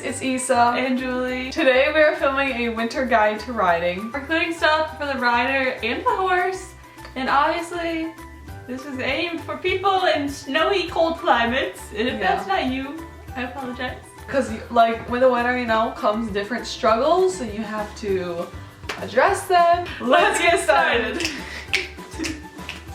it's Issa and Julie. Today we are filming a winter guide to riding. We're including stuff for the rider and the horse, and obviously this is aimed for people in snowy, cold climates. And if that's not you, I apologize. Because like with the winter, you know, comes different struggles, and you have to address them. Let's get started.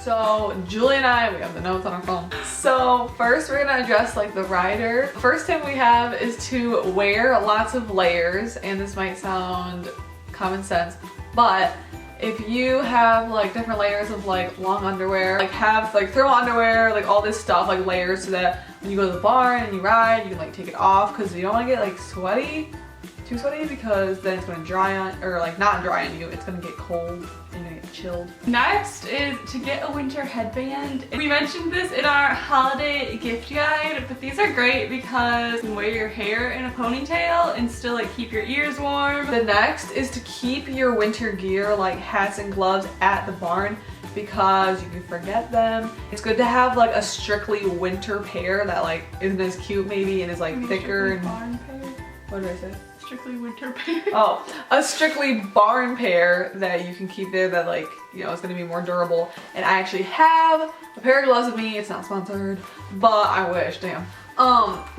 So Julie and I, we have the notes on our phone. So first we're gonna address like the rider. First tip we have is to wear lots of layers, and this might sound common sense, but if you have like different layers of like long underwear, like have like thermal underwear, like all this stuff, like layers, so that when you go to the barn and you ride, you can like take it off, because you don't want to get like too sweaty, because then it's going to dry on, or like not dry on you, it's going to get cold and you're going to get chilled. Next is to get a winter headband. We mentioned this in our holiday gift guide, but these are great because you can wear your hair in a ponytail and still like keep your ears warm. The next is to keep your winter gear, like hats and gloves, at the barn, because you can forget them. It's good to have like a strictly winter pair that like isn't as cute maybe and is like thicker and barn pair. What did I say? Strictly winter pair. Oh, a strictly barn pair that you can keep there that like, you know, it's gonna be more durable. And I actually have a pair of gloves with me. It's not sponsored, but I wish, damn.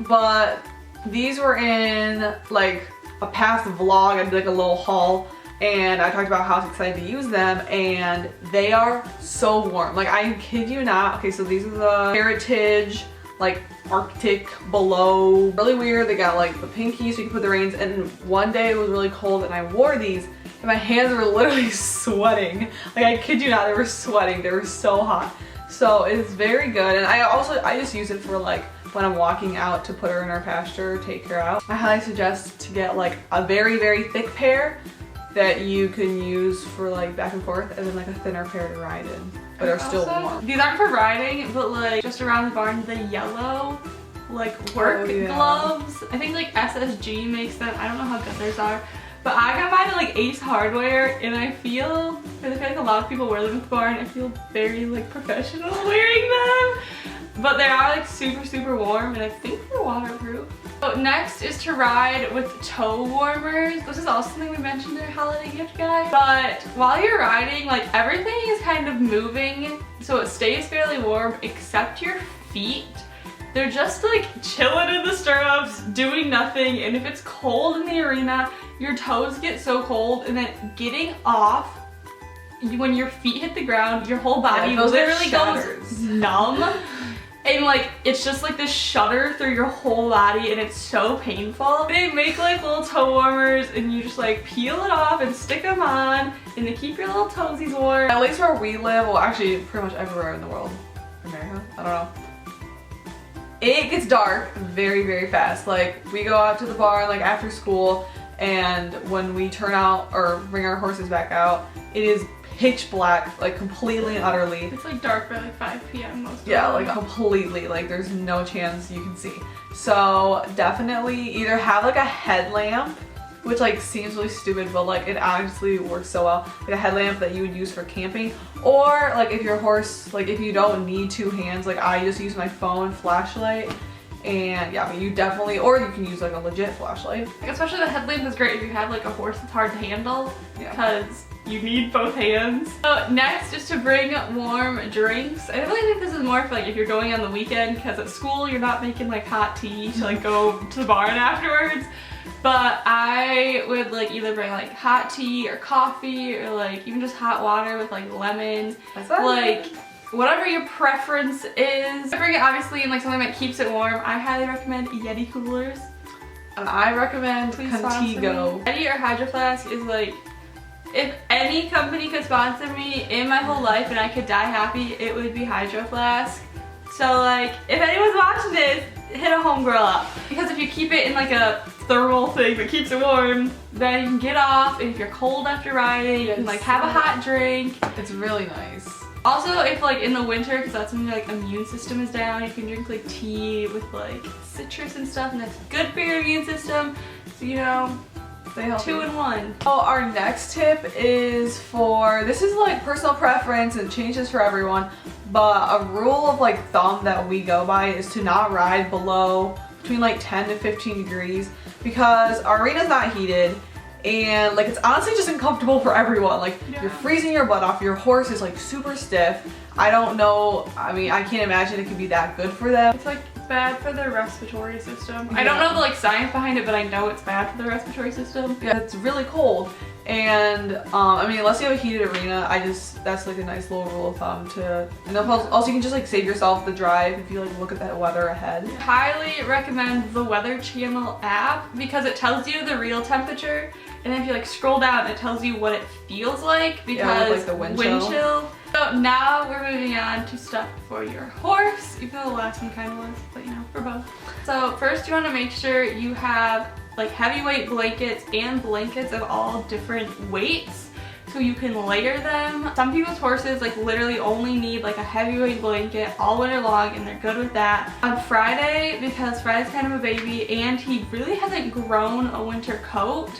But these were in like a past vlog. I did like a little haul, and I talked about how I was excited to use them, and they are so warm. Like, I kid you not. Okay, so these are the Heritage, like Arctic below. Really weird. They got like the pinky so you can put the reins, and one day it was really cold and I wore these and my hands were literally sweating. Like, I kid you not, they were sweating. They were so hot. So it's very good, and I just use it for like when I'm walking out to put her in her pasture, take her out. I highly suggest to get like a very, very thick pair that you can use for like back and forth, and then like a thinner pair to ride in, but are still warm. These aren't for riding, but like just around the barn, the yellow like work gloves. I think like SSG makes them. I don't know how good theirs are, but I got mine at like Ace Hardware, and I feel like a lot of people wear them at the barn. I feel very like professional wearing them, but they are like super, super warm, and I think they're waterproof. So next is to ride with toe warmers. This is also something we mentioned in our holiday gift guide. But while you're riding, like everything is kind of moving, so it stays fairly warm except your feet. They're just like chilling in the stirrups, doing nothing, and if it's cold in the arena, your toes get so cold, and then getting off, when your feet hit the ground, your whole body literally goes numb. And like, it's just like this shudder through your whole body, and it's so painful. They make like little toe warmers, and you just like peel it off and stick them on, and they keep your little toesies warm. At least where we live, well actually pretty much everywhere in the world, America, I don't know, it gets dark very, very fast. Like, we go out to the barn like after school, and when we turn out or bring our horses back out, it is pitch black, like completely and utterly. It's like dark by like 5 p.m. most of the Yeah, time. like completely, like there's no chance you can see. So definitely either have like a headlamp, which like seems really stupid, but like it honestly works so well. Like a headlamp that you would use for camping, or like if your horse, like if you don't need two hands, like I just use my phone flashlight. And yeah, but you definitely, or you can use like a legit flashlight. Like, especially the headlamp is great if you have like a horse that's hard to handle, because you need both hands. So next is to bring warm drinks. I really think this is more for like if you're going on the weekend, because at school you're not making like hot tea to like go to the barn afterwards. But I would like either bring like hot tea or coffee, or like even just hot water with like lemon. Like whatever your preference is. I bring it obviously in like something that keeps it warm. I highly recommend Yeti coolers. And I recommend Contigo. Yeti or Hydro Flask is like, if any company could sponsor me in my whole life and I could die happy, it would be Hydro Flask. So like, if anyone's watching this, hit a homegirl up. Because if you keep it in like a thermal thing that keeps it warm, then you can get off, and if you're cold after riding, you can like have a hot drink. It's really nice. Also, if like in the winter, because that's when your like immune system is down, you can drink like tea with like citrus and stuff, and that's good for your immune system. So, you know, Stay healthy. 2 in 1. So our next tip is this is like personal preference and changes for everyone, but a rule of like thumb that we go by is to not ride below between like 10 to 15 degrees because our arena's not heated and like it's honestly just uncomfortable for everyone. Like you're freezing your butt off, your horse is like super stiff. I don't know, I mean, I can't imagine it could be that good for them. It's like bad for their respiratory system. I don't know the like science behind it, but I know it's bad for the respiratory system. Yeah, it's really cold. And I mean, unless you have a heated arena, that's like a nice little rule of thumb to, and also you can just like save yourself the drive if you like look at that weather ahead. Highly recommend the Weather Channel app because it tells you the real temperature, and then if you like scroll down, it tells you what it feels like because like the wind chill. So now we're moving on to stuff for your horse, even though the last one kind of was, but you know, for both. So first you want to make sure you have like heavyweight blankets and blankets of all different weights so you can layer them. Some people's horses like literally only need like a heavyweight blanket all winter long and they're good with that. On Friday, because Friday's kind of a baby and he really hasn't grown a winter coat,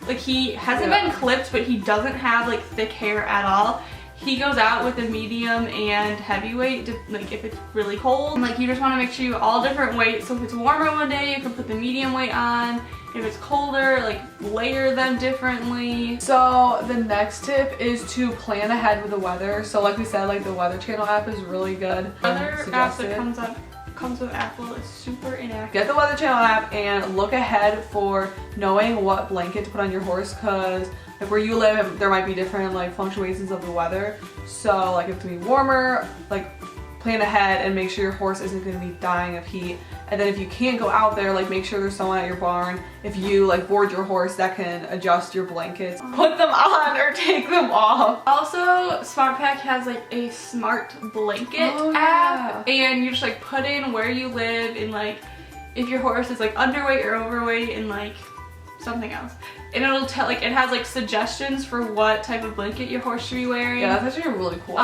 like he hasn't been clipped but he doesn't have like thick hair at all. He goes out with a medium and heavyweight, like if it's really cold. And like you just want to make sure you have all different weights. So if it's warmer one day, you can put the medium weight on. If it's colder, like layer them differently. So the next tip is to plan ahead with the weather. So like we said, like the Weather Channel app is really good. The other app that comes with Apple is super inaccurate. Get the Weather Channel app and look ahead for knowing what blanket to put on your horse because like where you live, there might be different like fluctuations of the weather. So like if it's gonna be warmer, like plan ahead and make sure your horse isn't gonna be dying of heat. And then if you can't go out there, like make sure there's someone at your barn. If you like board your horse that can adjust your blankets, put them on or take them off. Also, SmartPack has like a smart blanket app and you just like put in where you live and like if your horse is like underweight or overweight and like something else. And it'll tell, like it has like suggestions for what type of blanket your horse should be wearing. Yeah, that's actually really cool.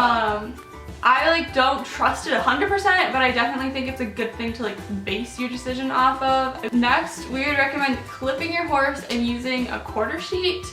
I like don't trust it 100%, but I definitely think it's a good thing to like base your decision off of. Next, we would recommend clipping your horse and using a quarter sheet.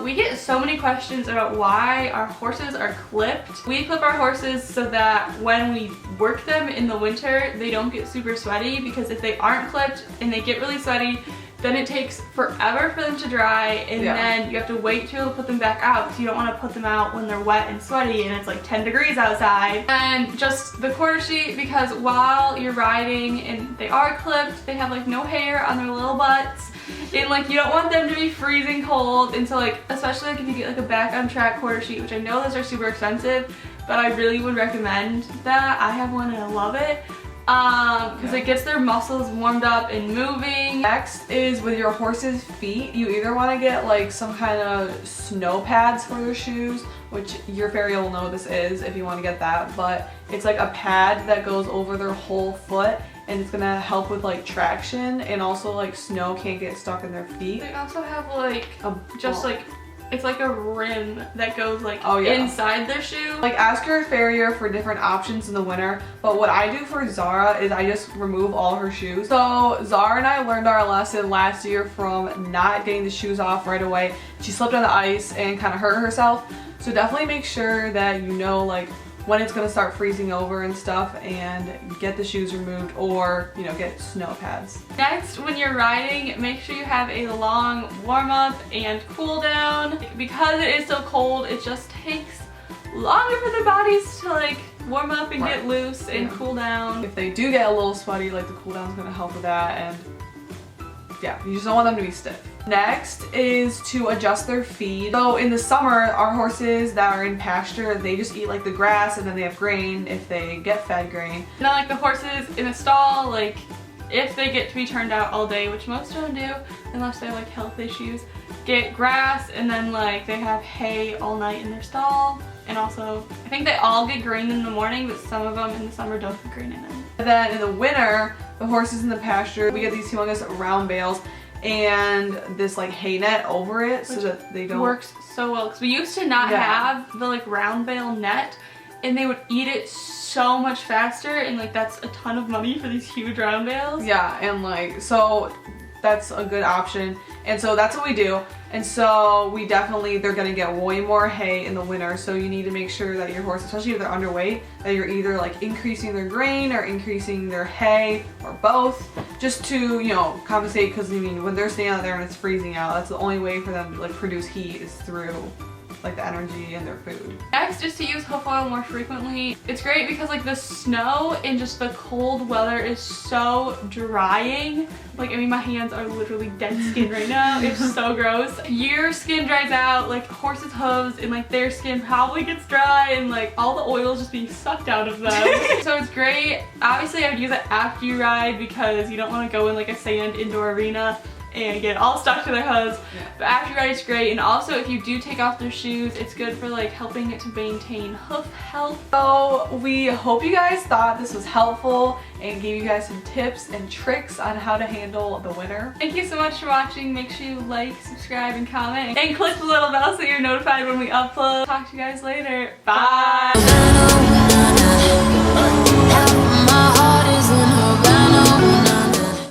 We get so many questions about why our horses are clipped. We clip our horses so that when we work them in the winter, they don't get super sweaty because if they aren't clipped and they get really sweaty, then it takes forever for them to dry and then you have to wait to put them back out because you don't want to put them out when they're wet and sweaty and it's like 10 degrees outside. And just the quarter sheet because while you're riding and they are clipped, they have like no hair on their little butts and like you don't want them to be freezing cold, and so like especially like if you get like a back on track quarter sheet, which I know those are super expensive, but I really would recommend that. I have one and I love it. Because it gets their muscles warmed up and moving. Next is with your horse's feet. You either want to get like some kind of snow pads for their shoes, which your farrier will know this is if you want to get that, but it's like a pad that goes over their whole foot and it's gonna help with like traction and also like snow can't get stuck in their feet. They also have like it's like a rim that goes like inside their shoe. Like ask your farrier for different options in the winter, but what I do for Zara is I just remove all her shoes. So Zara and I learned our lesson last year from not getting the shoes off right away. She slipped on the ice and kind of hurt herself. So definitely make sure that you know like when it's gonna start freezing over and stuff and get the shoes removed or, you know, get snow pads. Next, when you're riding, make sure you have a long warm up and cool down. Because it is so cold, it just takes longer for their bodies to like warm up and get loose and cool down. If they do get a little sweaty, like the cool down is gonna help with that, and yeah, you just don't want them to be stiff. Next is to adjust their feed. So in the summer, our horses that are in pasture, they just eat like the grass and then they have grain if they get fed grain. Not like the horses in a stall, like if they get to be turned out all day, which most of them do, unless they have like health issues, get grass and then like they have hay all night in their stall. And also, I think they all get grain in the morning, but some of them in the summer don't get grain in them. And then in the winter, the horses in the pasture, we get these humongous round bales and this like hay net over it so that they don't. Works so well because we used to not have the like round bale net and they would eat it so much faster and like that's a ton of money for these huge round bales. Yeah, and like so that's a good option. And so that's what we do. And so they're gonna get way more hay in the winter, so you need to make sure that your horse, especially if they're underweight, that you're either like increasing their grain or increasing their hay or both, just to, you know, compensate, because I mean, when they're staying out there and it's freezing out, that's the only way for them to like produce heat is through like the energy in their food. Next, just to use hoof oil more frequently. It's great because like the snow and just the cold weather is so drying. Like, I mean, my hands are literally dead skin right now. It's so gross. Your skin dries out, like horses' hooves and like their skin probably gets dry, and like all the oil is just being sucked out of them. So it's great. Obviously, I would use it after you ride because you don't want to go in like a sand indoor arena and get all stuck to their hooves. Yeah. But after you ride, it's great. And also, if you do take off their shoes, it's good for like helping it to maintain hoof health. So we hope you guys thought this was helpful and gave you guys some tips and tricks on how to handle the winter. Thank you so much for watching. Make sure you like, subscribe, and comment, and click the little bell so you're notified when we upload. Talk to you guys later. Bye.